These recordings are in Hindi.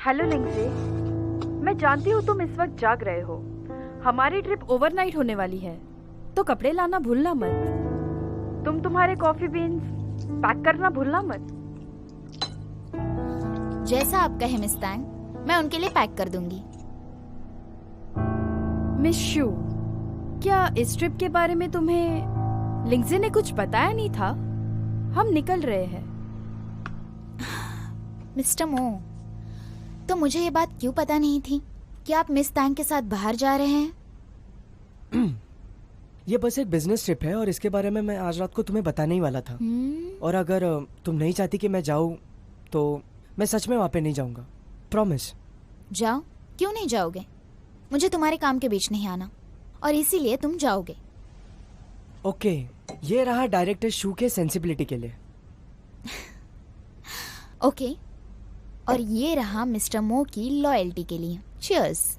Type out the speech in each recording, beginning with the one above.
हेलो लिंगजे, मैं जानती हूँ तुम इस वक्त जाग रहे हो। हमारी ट्रिप ओवरनाइट होने वाली है, तो कपड़े लाना भूलना मत। तुम्हारे कॉफी बीन्स पैक करना भूलना मत। जैसा आप कहे मिस टैंग, मैं उनके लिए पैक कर दूंगी। मिस शू, क्या इस ट्रिप के बारे में तुम्हें लिंगजे ने कुछ बताया नहीं था? हम निकल रहे हैं। मिस्टर मो, तो मुझे ये बात क्यों पता नहीं थी कि आप मिस टैंग के साथ बाहर जा रहे हैं? ये बस एक बिजनेस ट्रिप है और इसके बारे में मैं आज रात को तुम्हें बताने ही वाला था। और अगर तुम नहीं चाहती कि मैं जाऊँ तो मैं सच में वहाँ पे नहीं जाऊँगा, प्रॉमिस। जाओ, क्यों नहीं जाओगे? मुझे तुम्हारे काम के बीच नहीं आना और इसीलिए तुम जाओगे। ओके, ये रहा डायरेक्टर शू के सेंसिबिलिटी के लिए। ओके, और ये रहा मिस्टर मो की लॉयल्टी के लिए। चीयर्स।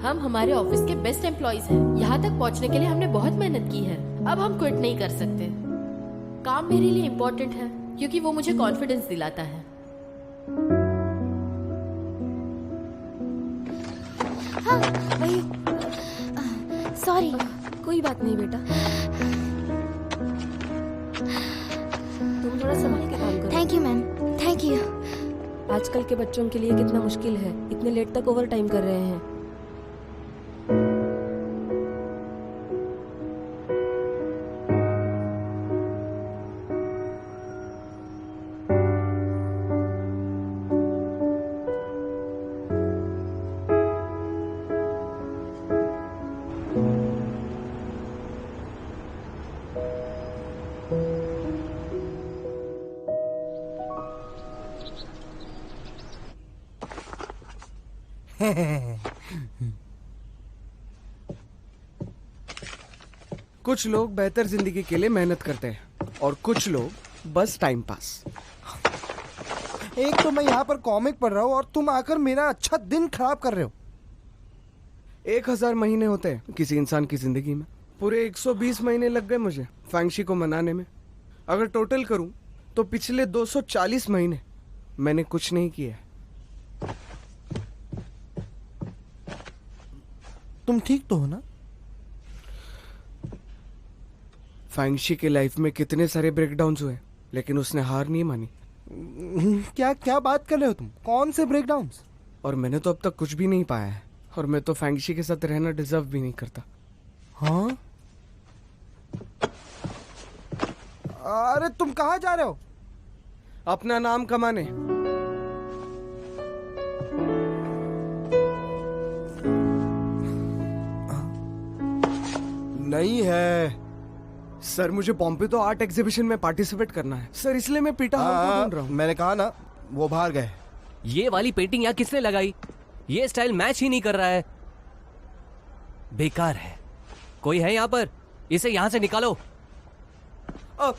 हम हमारे ऑफिस के बेस्ट एम्प्लॉइज हैं। यहाँ तक पहुँचने के लिए हमने बहुत मेहनत की है। अब हम क्विट नहीं कर सकते। काम मेरे लिए इम्पोर्टेंट है क्योंकि वो मुझे कॉन्फिडेंस दिलाता है। हाँ, वही। सॉरी। कोई बात नहीं बेटा, तुम थोड़ा संभाल के काम करो। Thank you ma'am, thank you. आजकल के बच्चों के लिए कितना मुश्किल है, इतने लेट तक ओवर टाइम कर रहे हैं। कुछ लोग बेहतर जिंदगी के लिए मेहनत करते हैं और कुछ लोग बस टाइम पास। एक तो मैं यहाँ पर कॉमिक पढ़ रहा हूँ और तुम आकर मेरा अच्छा दिन खराब कर रहे हो। 1000 महीने होते हैं किसी इंसान की जिंदगी में। पूरे 120 महीने लग गए मुझे फैंगशी को मनाने में। अगर टोटल करूं तो पिछले 240 महीने मैंने कुछ नहीं किया। तुम ठीक तो हो ना? फैंगशी के लाइफ में कितने सारे ब्रेकडाउन्स हुए लेकिन उसने हार नहीं मानी। क्या क्या बात कर रहे हो तुम? कौन से ब्रेकडाउन्स? और मैंने तो अब तक कुछ भी नहीं पाया है और मैं तो फैंगशी के साथ रहना डिजर्व भी नहीं करता। हाँ? अरे तुम कहाँ जा रहे हो? अपना नाम कमाने। नहीं है सर, मुझे पॉम्पिडो आर्ट एग्जीबिशन में पार्टिसिपेट करना है सर, इसलिए मैं पीटा हॉल को ढूंढ रहा हूँ। मैंने कहा ना, वो बाहर गए। ये वाली पेंटिंग यहाँ किसने लगाई? ये स्टाइल मैच ही नहीं कर रहा है, बेकार है। कोई है यहाँ पर? इसे यहाँ से निकालो।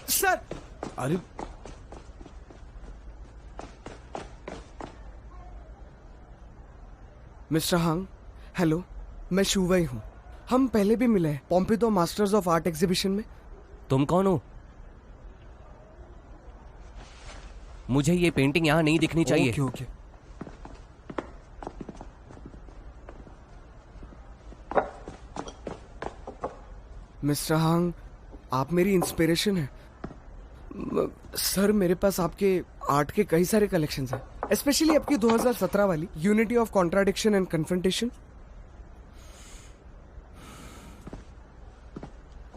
सर। अरे मिस्टर हांग, हेलो, मैं शुवई हूँ। हम पहले भी मिले हैं पॉम्पिडो मास्टर्स ऑफ आर्ट एग्जीबिशन में। तुम कौन हो? मुझे ये पेंटिंग यहाँ नहीं दिखनी चाहिए। ओके। मिस्टर हांग, आप मेरी इंस्पिरेशन है। सर, मेरे पास आपके आर्ट के कई सारे कलेक्शंस हैं, स्पेशली आपकी 2017 वाली unity of contradiction and confrontation.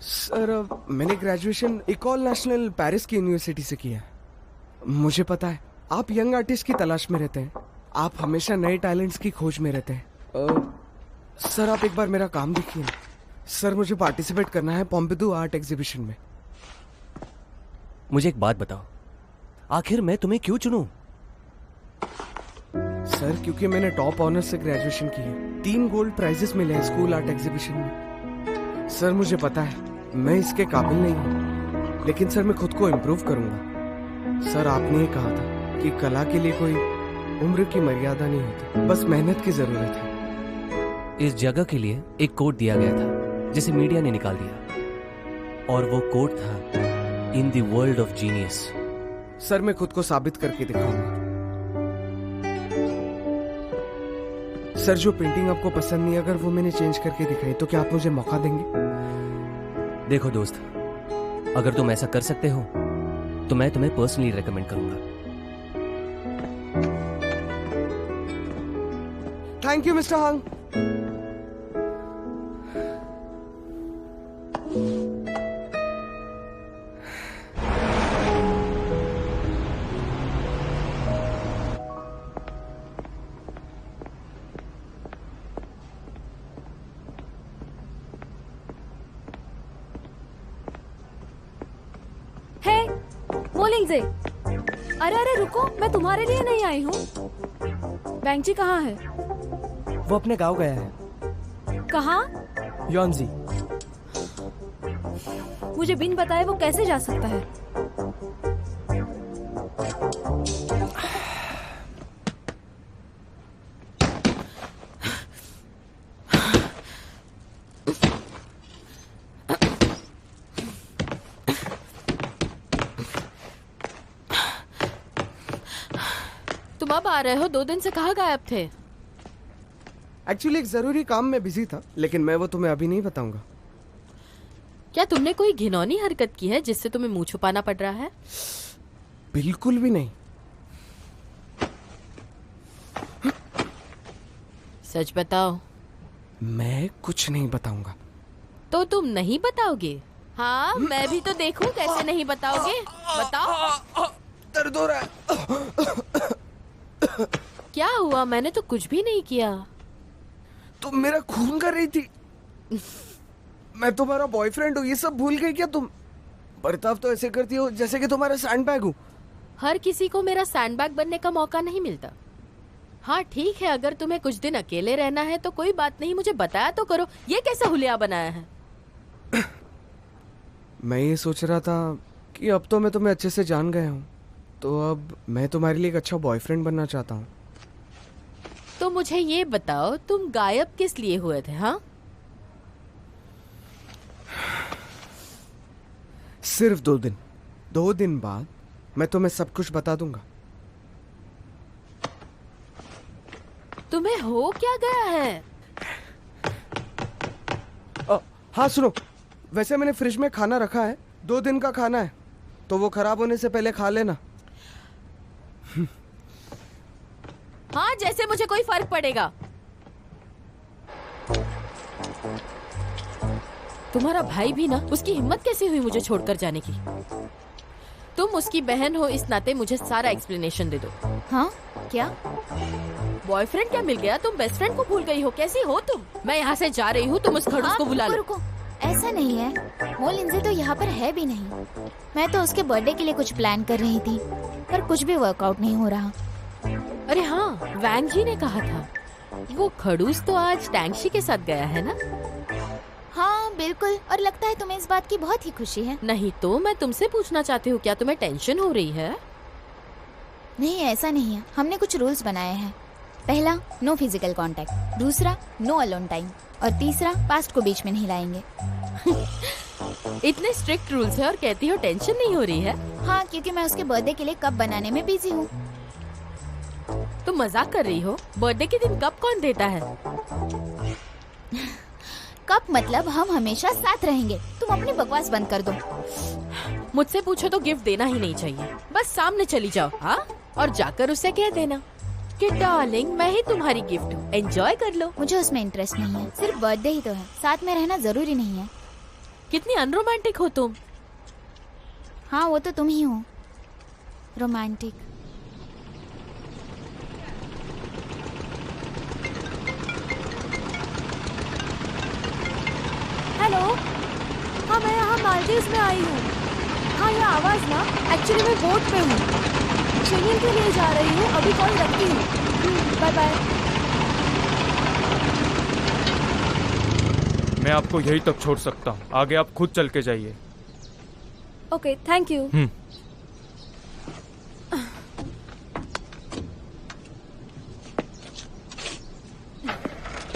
Sir, मैंने ग्रेजुएशन इकोल नेशनल पेरिस की यूनिवर्सिटी से किया है। मुझे पता है आप यंग आर्टिस्ट की तलाश में रहते हैं, आप हमेशा नए टैलेंट्स की खोज में रहते हैं। सर, आप एक बार मेरा काम देखिए। सर, मुझे पार्टिसिपेट करना है पॉम्पिडो आर्ट एग्जीबिशन में। मुझे एक बात बताओ, आखिर मैं तुम्हें क्यों चुनूं? सर क्योंकि मैंने टॉप ऑनर्स से ग्रेजुएशन की है, 3 गोल्ड प्राइजेस मिले हैं स्कूल आर्ट एग्जीबिशन में। सर मुझे पता है मैं इसके काबिल नहीं हूँ, लेकिन सर मैं खुद को इम्प्रूव करूंगा। सर आपने ये कहा था कि कला के लिए कोई उम्र की मर्यादा नहीं होती, बस मेहनत की जरूरत है। इस जगह के लिए एक कोड दिया गया था जिसे मीडिया ने निकाल दिया, और वो कोड था in the world of genius. Sir मैं खुद को साबित करके दिखाऊंगा। सर जो पेंटिंग आपको पसंद नहीं, अगर वो मैंने चेंज करके दिखाई तो क्या आप मुझे मौका देंगे? देखो दोस्त, अगर तुम ऐसा कर सकते हो तो मैं तुम्हें पर्सनली रेकमेंड करूंगा। थैंक यू मिस्टर हंग। मोलिंगजे, अरे अरे रुको, मैं तुम्हारे लिए नहीं आई हूँ। बैंगजी कहाँ है? वो अपने गांव गया है। कहाँ? योंजी। मुझे बिन बताए वो कैसे जा सकता है? तुम अब आ रहे हो? 2 दिन से कहाँ गायब थे? एक्चुअली एक जरूरी काम में बिजी था, लेकिन मैं वो तुम्हें अभी नहीं बताऊंगा। क्या तुमने कोई घिनौनी हरकत की है जिससे तुम्हें मुंह छुपाना पड़ रहा है? बिल्कुल भी नहीं। सच बताओ। मैं कुछ नहीं बताऊंगा। तो तुम नहीं बताओगे? हाँ, मैं भी तो देखूं कैसे नहीं बताओगे। बताओ। दर्द हो रहा है। क्या हुआ? मैंने तो कुछ भी नहीं किया। तुम मेरा खून कर रही थी। मैं तुम्हारा बॉयफ्रेंड हूँ, ये सब भूल गई क्या तुम? बर्ताव तो ऐसे करती हो जैसे कि तुम्हारा सैंडबैग हूँ। हर किसी को मेरा सैंडबैग बनने का मौका नहीं मिलता। हाँ ठीक है, अगर तुम्हें कुछ दिन अकेले रहना है तो कोई बात नहीं, मुझे बताया तो करो। ये कैसा हुलिया बनाया है? मैं ये सोच रहा था कि अब तो मैं तुम्हें अच्छे से जान गया हूँ, तो अब मैं तुम्हारे लिए एक अच्छा बॉयफ्रेंड बनना चाहता हूँ। तो मुझे ये बताओ, तुम गायब किस लिए हुए थे? हाँ, सिर्फ 2 दिन। 2 दिन बाद मैं तुम्हें सब कुछ बता दूंगा। तुम्हें हो क्या गया है? हाँ सुनो, वैसे मैंने फ्रिज में खाना रखा है, 2 दिन का खाना है, तो वो खराब होने से पहले खा लेना। हाँ, जैसे मुझे कोई फर्क पड़ेगा। तुम्हारा भाई भी ना, उसकी हिम्मत कैसे हुई मुझे छोड़कर जाने की? तुम उसकी बहन हो, इस नाते मुझे सारा एक्सप्लेनेशन दे दो। हाँ क्या? बॉयफ्रेंड क्या मिल गया? तुम बेस्ट फ्रेंड को भूल गई हो? कैसी हो तुम? मैं यहाँ से जा रही हूँ, तुम उस खड़ूस को बुला लो। रुको, ऐसा नहीं है। वो लिंज़े तो यहाँ पर है भी नहीं। मैं तो उसके बर्थडे के लिए कुछ प्लान कर रही थी, पर कुछ भी वर्कआउट नहीं हो रहा। अरे हाँ, वैंग जी ने कहा था वो खड़ूस तो आज टैंगशी के साथ गया है ना? हाँ बिल्कुल, और लगता है तुम्हें इस बात की बहुत ही खुशी है। नहीं तो मैं तुमसे पूछना चाहती हूँ, क्या तुम्हें टेंशन हो रही है? नहीं, ऐसा नहीं है। हमने कुछ रूल्स बनाए हैं। पहला, नो फिजिकल कांटेक्ट। दूसरा, नो अलोन टाइम। और तीसरा, पास्ट को बीच में नहीं लाएंगे। इतने स्ट्रिक्ट रूल्स है और कहती हो टेंशन नहीं हो रही है? हाँ, क्योंकि मैं उसके बर्थडे के लिए कप बनाने में बिजी हूँ। तुम मजाक कर रही हो? बर्थडे के दिन कप कौन देता है? कप मतलब हम हमेशा साथ रहेंगे। तुम अपनी बकवास बंद कर दो। मुझसे पूछो तो गिफ्ट देना ही नहीं चाहिए। बस सामने चली जाओ, हाँ, और जाकर उसे कह देना कि डार्लिंग, मैं ही तुम्हारी गिफ्ट हूँ, एंजॉय कर लो। मुझे उसमें इंटरेस्ट नहीं है, सिर्फ बर्थडे ही तो है, साथ में रहना जरूरी नहीं है। कितनी अनरोमांटिक हो तुम। हाँ, वो तो तुम ही हो रोमांटिक। हेलो, हाँ मैं यहाँ मालदीव्स में आई हूँ। हाँ ये आवाज़ ना, एक्चुअली मैं बोट पे हूँ, स्विमिंग के लिए जा रही हूँ। अभी कॉल रखती हूँ, बाय बाय। मैं आपको यहीं तक छोड़ सकता हूँ, आगे आप खुद चल के जाइए। Okay, thank you.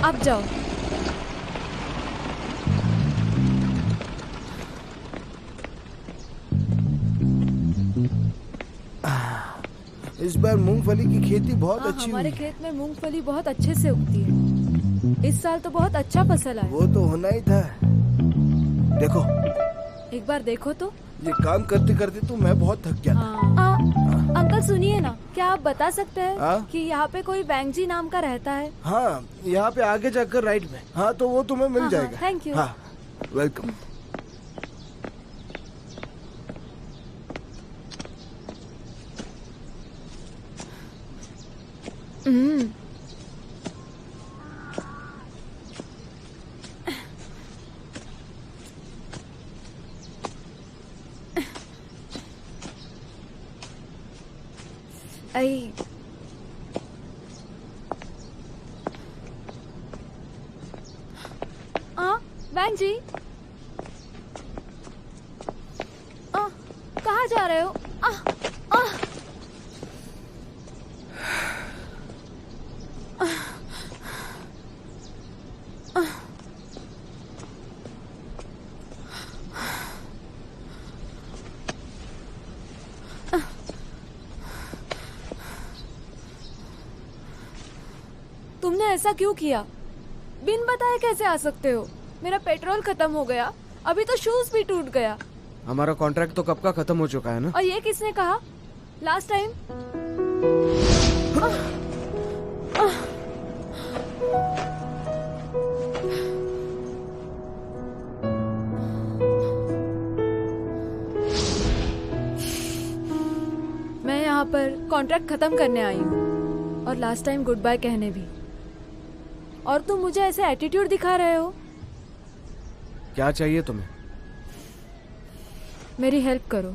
आप जाओ। इस बार मूंगफली की खेती बहुत अच्छी हमारे हुई। खेत में मूंगफली बहुत अच्छे से उगती है। इस साल तो बहुत अच्छा फसल आया। वो तो होना ही था। देखो, एक बार देखो तो। ये काम करते करते तो मैं बहुत थक गया था। अंकल सुनिए ना, क्या आप बता सकते हैं हाँ? कि यहाँ पे कोई बैंगजी नाम का रहता है? हाँ, यहाँ पे आगे जाकर राइट में। हाँ, तो वो तुम्हें मिल जाएगा। Thank you. हाँ, वेलकम। आई बैंक जी, कहाँ जा रहे हो? तुमने ऐसा क्यों किया? बिन बताए कैसे आ सकते हो? मेरा पेट्रोल खत्म हो गया, अभी तो शूज भी टूट गया। हमारा कॉन्ट्रैक्ट तो कब का खत्म हो चुका है ना। और ये किसने कहा? लास्ट टाइम मैं यहाँ पर कॉन्ट्रैक्ट खत्म करने आई हूँ और लास्ट टाइम गुड बाय कहने भी। और तुम मुझे ऐसे एटीट्यूड दिखा रहे हो। क्या चाहिए तुम्हें? मेरी हेल्प करो।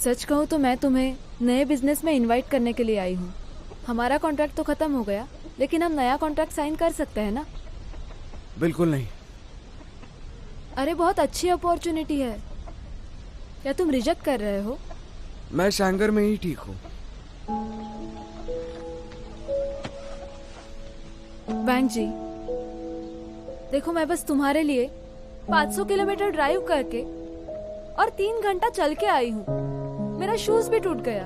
सच कहूँ तो मैं तुम्हें नए बिजनेस में इनवाइट करने के लिए आई हूँ। हमारा कॉन्ट्रैक्ट तो खत्म हो गया, लेकिन हम नया कॉन्ट्रैक्ट साइन कर सकते हैं ना? बिल्कुल नहीं। अरे बहुत अच्छी अपॉर्चुनिटी है। क्या तुम रिजेक्ट कर रहे हो? मैं शंगर में ही ठीक हूँ। बैंक जी, देखो मैं बस तुम्हारे लिए 500 किलोमीटर ड्राइव करके और 3 घंटा चल के आई हूँ। मेरा शूज भी टूट गया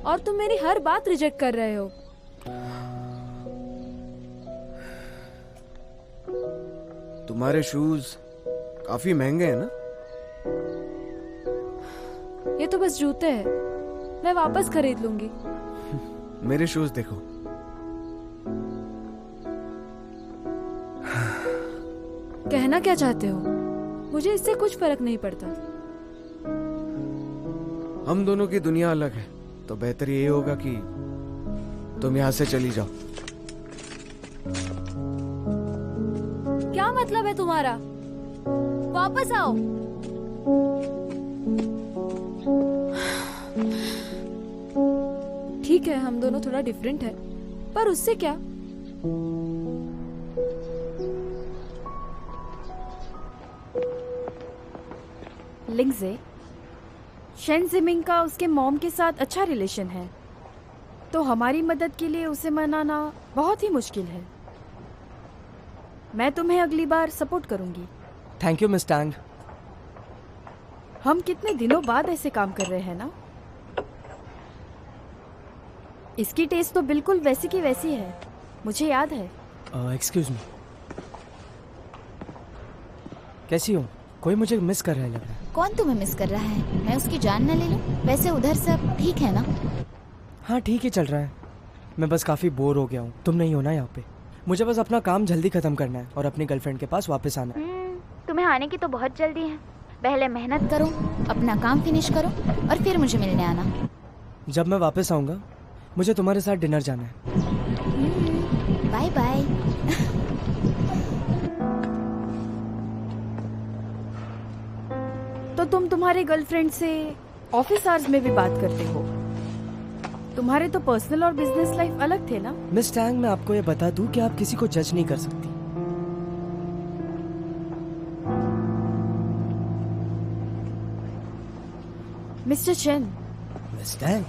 और तुम मेरी हर बात रिजेक्ट कर रहे हो। तुम्हारे शूज काफी महंगे हैं ना? ये तो बस जूते हैं, मैं वापस खरीद लूंगी। मेरे शूज देखो। कहना क्या चाहते हो? मुझे इससे कुछ फर्क नहीं पड़ता। हम दोनों की दुनिया अलग है, तो बेहतर यही होगा कि तुम यहाँ से चली जाओ। क्या मतलब है तुम्हारा? वापस आओ। ठीक है, हम दोनों थोड़ा डिफरेंट है, पर उससे क्या? लिंगजे, शेन जिमिंग का उसके मॉम के साथ अच्छा रिलेशन है, तो हमारी मदद के लिए उसे मनाना बहुत ही मुश्किल है। मैं तुम्हें अगली बार सपोर्ट करूंगी। Thank you miss Tang. हम कितने दिनों बाद ऐसे काम कर रहे हैं ना। इसकी टेस्ट तो बिल्कुल वैसी की वैसी है, मुझे याद है। एक्सक्यूज मी, कैसी हो? कोई मुझे मिस कर रहा है लग रहा है। कौन तुम्हें मिस कर रहा है? मैं उसकी जान न ले लूं? वैसे उधर सब ठीक है ना? हाँ ठीक ही चल रहा है। मैं बस काफ़ी बोर हो गया हूँ। तुम नहीं हो ना यहाँ पे। मुझे बस अपना काम जल्दी ख़त्म करना है और अपनी गर्लफ्रेंड के पास वापस आना है। तुम्हें आने की तो बहुत जल्दी है। पहले मेहनत करो, अपना काम फिनिश करो और फिर मुझे मिलने आना। जब मैं वापस आऊँगा मुझे तुम्हारे साथ डिनर जाना है। Bye bye. तो तुम तुम्हारे गर्लफ्रेंड से ऑफिस आवर्स में भी बात करते हो? तुम्हारे तो पर्सनल और बिजनेस लाइफ अलग थे ना? मिस टैंग, मैं आपको ये बता दूं कि आप किसी को जज नहीं कर सकती। मिस्टर चेन, मिस टैंग,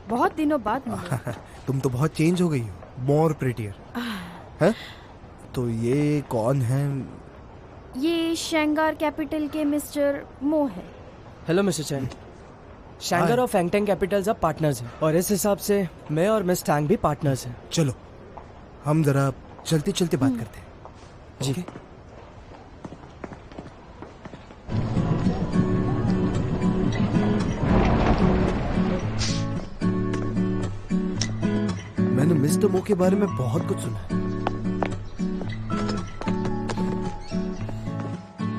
बहुत दिनों बाद मिले। तुम तो बहुत चेंज हो गई हो, मोर प्रिटियर। हैं? तो ये कौन है? ये शंगार कैपिटल के मिस्टर मो है। हेलो मिस्टर चैन। शंगार और फैंगटेंग कैपिटल्स अब पार्टनर्स हैं और इस हिसाब से मैं और मिस टैंग भी पार्टनर्स हैं। चलो हम जरा चलते चलते बात करते हैं। जी। ओके? मैंने मिस्टर मो के बारे में बहुत कुछ सुना है।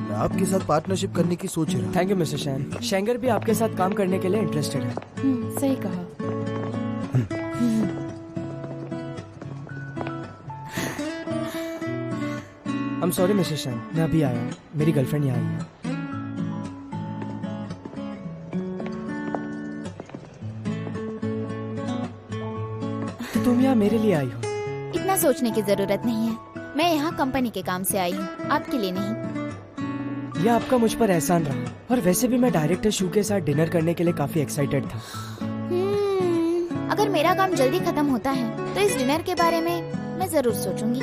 मैं आपके साथ पार्टनरशिप करने की सोच रहा हूँ। Thank you mister Shen. शंगर भी आपके साथ काम करने के लिए इंटरेस्टेड है। सही कहा। आई एम सॉरी मिस्टर शैन, मैं अभी आया हूँ। मेरी गर्लफ्रेंड यहाँ आई है। तो तुम यहाँ मेरे लिए आई हो? इतना सोचने की जरूरत नहीं है। मैं यहाँ कंपनी के काम से आई हूँ, आपके लिए नहीं। यह आपका मुझ पर एहसान रहा। और वैसे भी मैं डायरेक्टर शू के साथ डिनर करने के लिए काफी एक्साइटेड था। अगर मेरा काम जल्दी खत्म होता है तो इस डिनर के बारे में मैं जरूर सोचूंगी।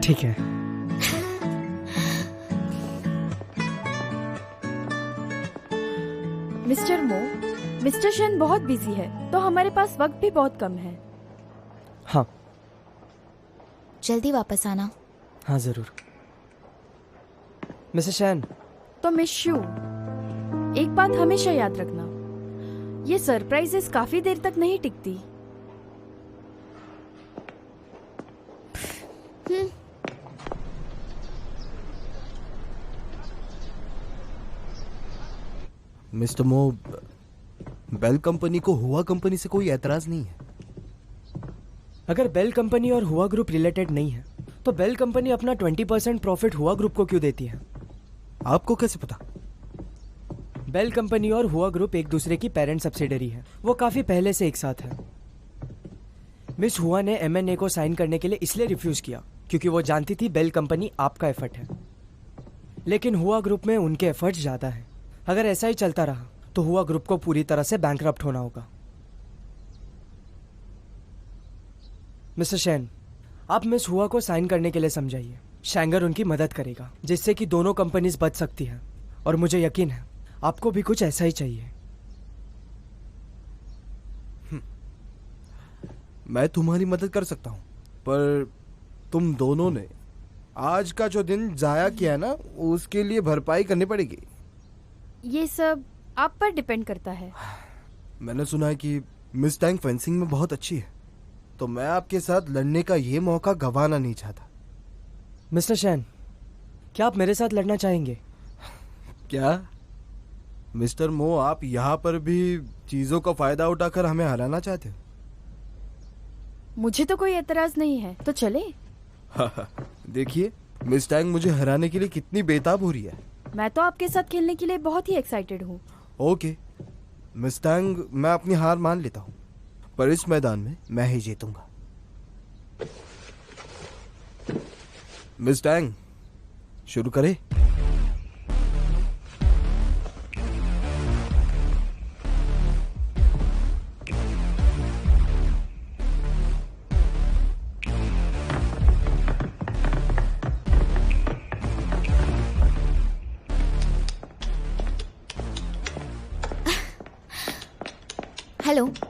ठीक है। मिस्टर मो, मिस्टर शन बहुत बिजी है तो हमारे पास वक्त भी बहुत कम है। हाँ। जल्दी वापस आना। हाँ जरूर। मिस्टर शैन। तो मिस शू, एक बात हमेशा याद रखना, ये सरप्राइजेस काफी देर तक नहीं टिकती। मिस्टर मो, बेल कंपनी को हुआ कंपनी से कोई एतराज नहीं है। अगर बेल कंपनी और हुआ ग्रुप रिलेटेड नहीं है तो बेल कंपनी अपना 20% प्रॉफिट हुआ ग्रुप को क्यों देती है? आपको कैसे पता? बेल कंपनी और हुआ ग्रुप एक दूसरे की पेरेंट सब्सिडरी है। वो काफी पहले से एक साथ है। मिस हुआ ने M&A को साइन करने के लिए इसलिए रिफ्यूज किया क्योंकि वो जानती थी बेल कंपनी आपका एफर्ट है, लेकिन हुआ ग्रुप में उनके एफर्ट्स ज्यादा है। अगर ऐसा ही चलता रहा तो हुआ ग्रुप को पूरी तरह से बैंकरप्ट होना होगा। मिस्टर शैन, आप मिस हुआ को साइन करने के लिए समझाइए। शंगर उनकी मदद करेगा जिससे कि दोनों कंपनीज बच सकती हैं और मुझे यकीन है आपको भी कुछ ऐसा ही चाहिए। मैं तुम्हारी मदद कर सकता हूँ, पर तुम दोनों ने आज का जो दिन जाया किया ना, उसके लिए भरपाई करनी पड़ेगी। ये सब आप पर डिपेंड करता है। मैंने सुना है कि मिस टैंग फेंसिंग में बहुत अच्छी है, तो मैं आपके साथ लड़ने का ये मौका गंवाना नहीं चाहता। मिस्टर शैन, क्या आप मेरे साथ लड़ना चाहेंगे? क्या मिस्टर मो, आप यहाँ पर भी चीजों का फायदा उठाकर हमें हराना चाहते हो? मुझे तो कोई एतराज नहीं है, तो चले। देखिए मिस टैंग मुझे हराने के लिए कितनी बेताब हो रही है। मैं तो आपके साथ खेलने के लिए बहुत ही एक्साइटेड हूँ। ओके मिस टैंग, मैं अपनी हार मान लेता हूँ, पर इस मैदान में मैं ही जीतूंगा। मिस टैंग, शुरू करें?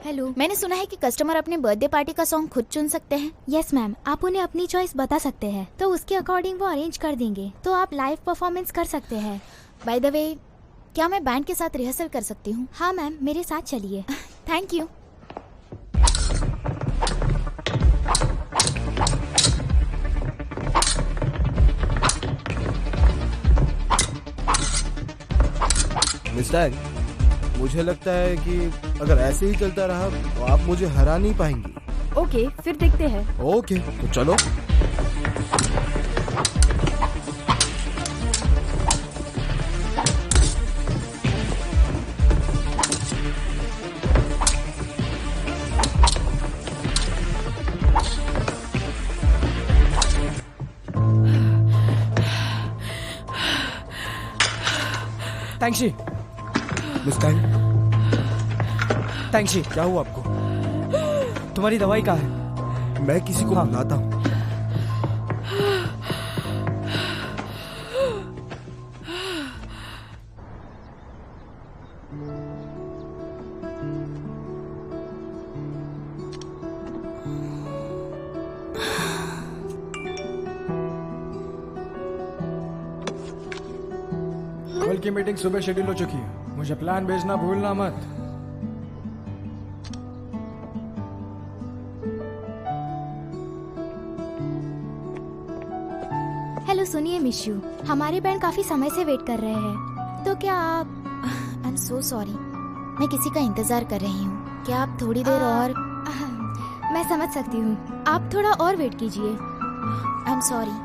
हेलो, मैंने सुना है कि कस्टमर अपने बर्थडे पार्टी का सॉन्ग खुद चुन सकते हैं। यस मैम, आप उन्हें अपनी चॉइस बता सकते हैं तो उसके अकॉर्डिंग वो अरेंज कर देंगे, तो आप लाइव परफॉर्मेंस कर सकते हैं। बाय द वे, क्या मैं बैंड के साथ रिहर्सल कर सकती हूँ? हाँ मैम, मेरे साथ चलिए। Thank you. मिस्टर, मुझे लगता है कि अगर ऐसे ही चलता रहा तो आप मुझे हरा नहीं पाएंगी। ओके, फिर देखते हैं। ओके, तो चलो। तांगशी, मिस्टर, तांगशी, क्या हुआ आपको? तुम्हारी दवाई कहाँ है? मैं किसी को हाँ। बुलाता हूँ। कल की मीटिंग सुबह शेड्यूल हो चुकी है, मुझे प्लान भेजना भूलना मत। हेलो, सुनिए मिशू, हमारे बैंड काफी समय से वेट कर रहे हैं, तो क्या आप... आई एम सो सॉरी, मैं किसी का इंतजार कर रही हूँ। क्या आप थोड़ी देर और... मैं समझ सकती हूँ, आप थोड़ा और वेट कीजिए। आई am sorry.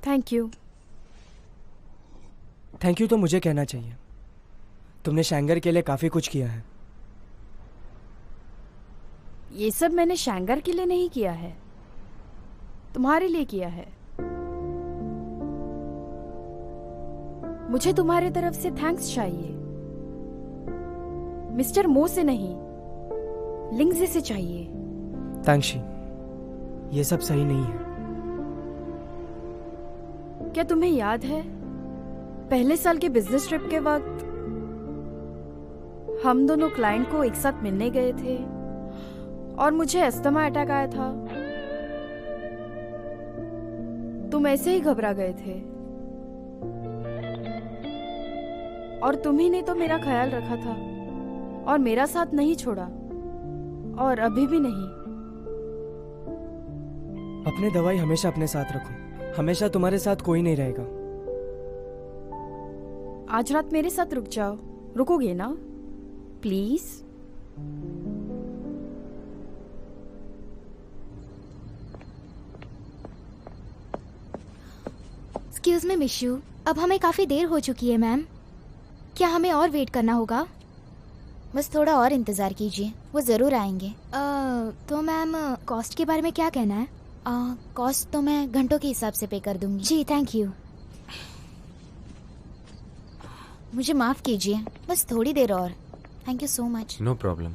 Thank you. Thank you तो मुझे कहना चाहिए। तुमने शैंगर के लिए काफी कुछ किया है। ये सब मैंने शैंगर के लिए नहीं किया है, तुम्हारे लिए किया है। मुझे तुम्हारे तरफ से थैंक्स चाहिए, मिस्टर मो से नहीं, लिंगजे से चाहिए। तांगशी, ये सब सही नहीं है। क्या तुम्हें याद है पहले साल के बिजनेस ट्रिप के वक्त हम दोनों क्लाइंट को एक साथ मिलने गए थे और मुझे अस्थमा अटैक आया था? तुम ऐसे ही घबरा गए थे और तुम्ही ने तो मेरा ख्याल रखा था और मेरा साथ नहीं छोड़ा, और अभी भी नहीं। अपने दवाई हमेशा अपने साथ रखो, हमेशा तुम्हारे साथ कोई नहीं रहेगा। आज रात मेरे साथ रुक जाओ, रुकोगे ना प्लीज? एक्सक्यूज मी मिशू, अब हमें काफी देर हो चुकी है मैम, क्या हमें और वेट करना होगा? बस थोड़ा और इंतजार कीजिए, वो जरूर आएंगे। तो मैम कॉस्ट के बारे में क्या कहना है? कॉस्ट तो मैं घंटों के हिसाब से पे कर दूंगी। जी थैंक यू। मुझे माफ कीजिए, बस थोड़ी देर और। Thank you so much. No problem.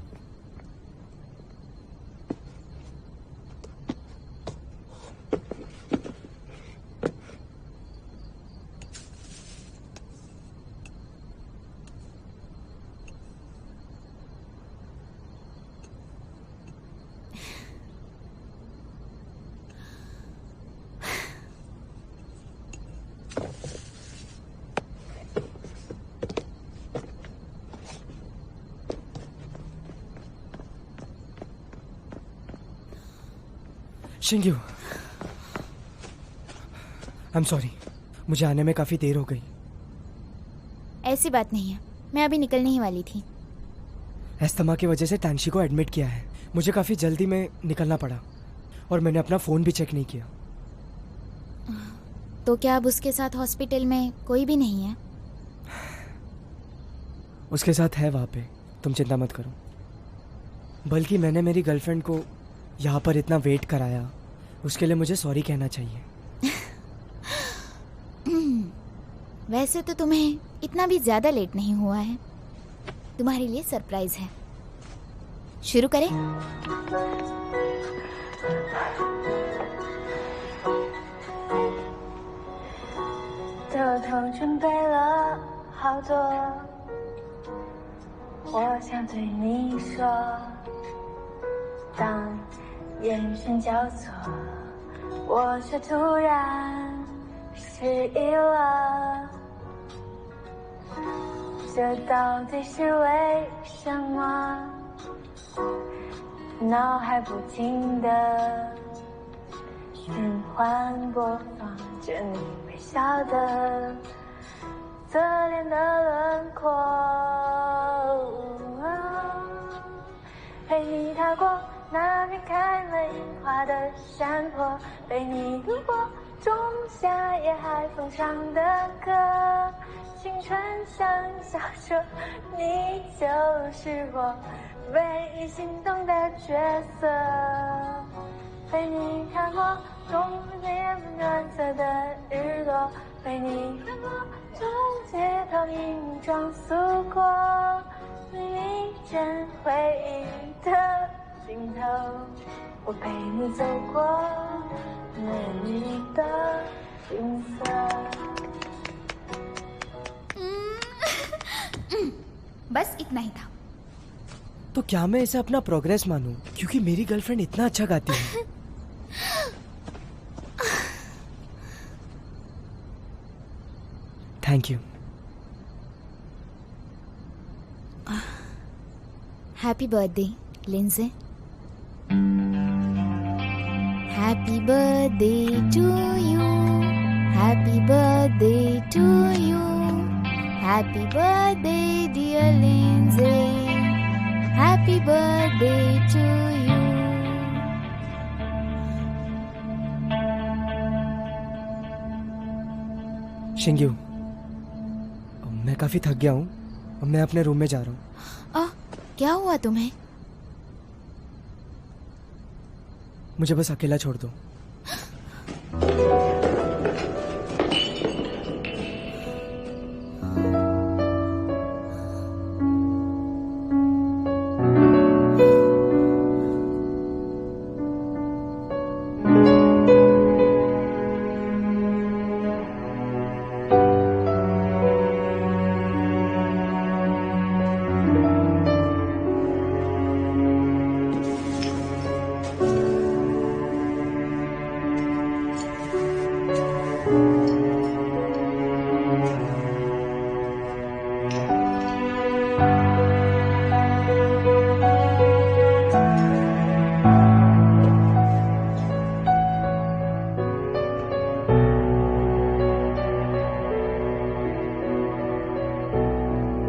Xingyu, I am sorry, मुझे आने में काफ़ी देर हो गई। ऐसी बात नहीं है, मैं अभी निकलने ही वाली थी। अस्थमा की वजह से तांगशी को एडमिट किया है, मुझे काफ़ी जल्दी में निकलना पड़ा और मैंने अपना फ़ोन भी चेक नहीं किया। तो क्या अब उसके साथ हॉस्पिटल में कोई भी नहीं है? उसके साथ है वहाँ पे, तुम चिंता मत करो। बल्कि मैंने मेरी गर्लफ्रेंड को यहाँ पर इतना वेट कराया, उसके लिए मुझे सॉरी कहना चाहिए। वैसे तो तुम्हें इतना भी ज़्यादा लेट नहीं हुआ है, तुम्हारे लिए सरप्राइज है। शुरू करें?偷偷准备了好多，我想对你说，当眼神交错，我却突然失忆了，这到底是为什么？脑海不停地循环播放着你微笑的侧脸的轮廓，陪你踏过那片开满樱花的山坡，陪你读过仲夏夜海风唱的歌，青春像小说，你就是我唯一心动的角色，陪你看过冬天暖色的日落，陪你看过从街头一幕装素过，一阵回忆的尽头，我陪你走过美丽的景色。बस इतना ही था। तो क्या मैं इसे अपना प्रोग्रेस मानूं? क्योंकि मेरी गर्लफ्रेंड इतना अच्छा गाती है। Thank you. Happy birthday Linje. Happy birthday to you, happy birthday to you, happy birthday dear Linje, happy birthday to you. Xingyu, मैं काफी थक गया हूँ और मैं अपने रूम में जा रहा हूँ। क्या हुआ तुम्हें? मुझे बस अकेला छोड़ दो।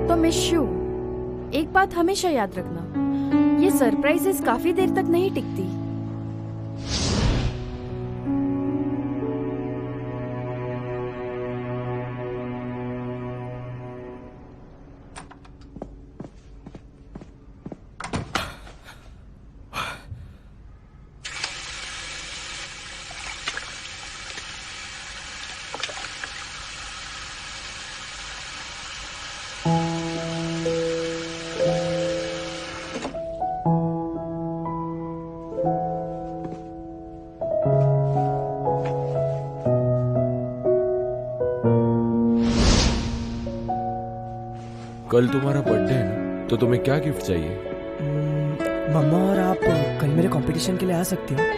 तो मिस शू, एक बात हमेशा याद रखना, ये सरप्राइजेस काफी देर तक नहीं टिकती। कल तुम्हारा बर्थडे है ना, तो तुम्हें क्या गिफ्ट चाहिए? मम्मा और आप कल मेरे कंपटीशन के लिए आ सकती हो।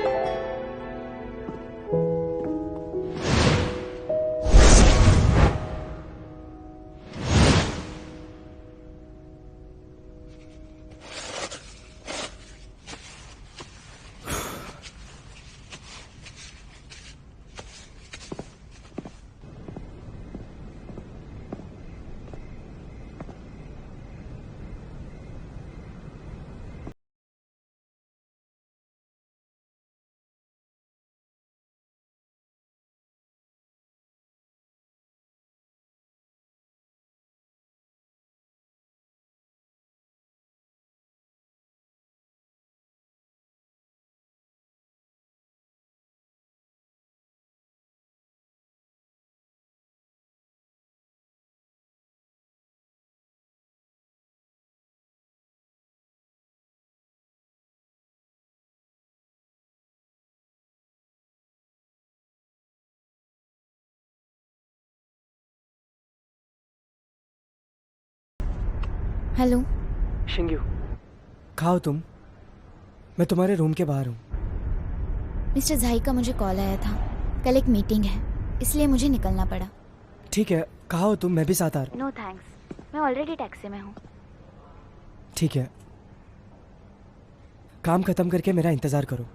हेलो। शिंग्यू, कहाँ हो तुम? मैं तुम्हारे रूम के बाहर हूँ। मिस्टर झाई का मुझे कॉल आया था। कल एक मीटिंग है, इसलिए मुझे निकलना पड़ा। ठीक है, कहाँ हो तुम? मैं भी साथ आ रहा हूँ। नो थैंक्स, मैं ऑलरेडी टैक्सी में हूँ। ठीक है, काम खत्म करके मेरा इंतज़ार करो।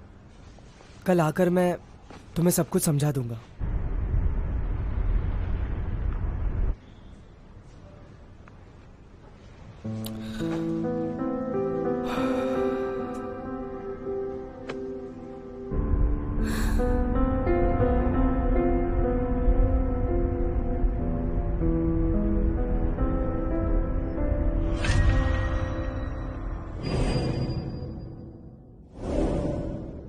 कल आकर मैं तुम्हें सब कुछ समझा दूंगा।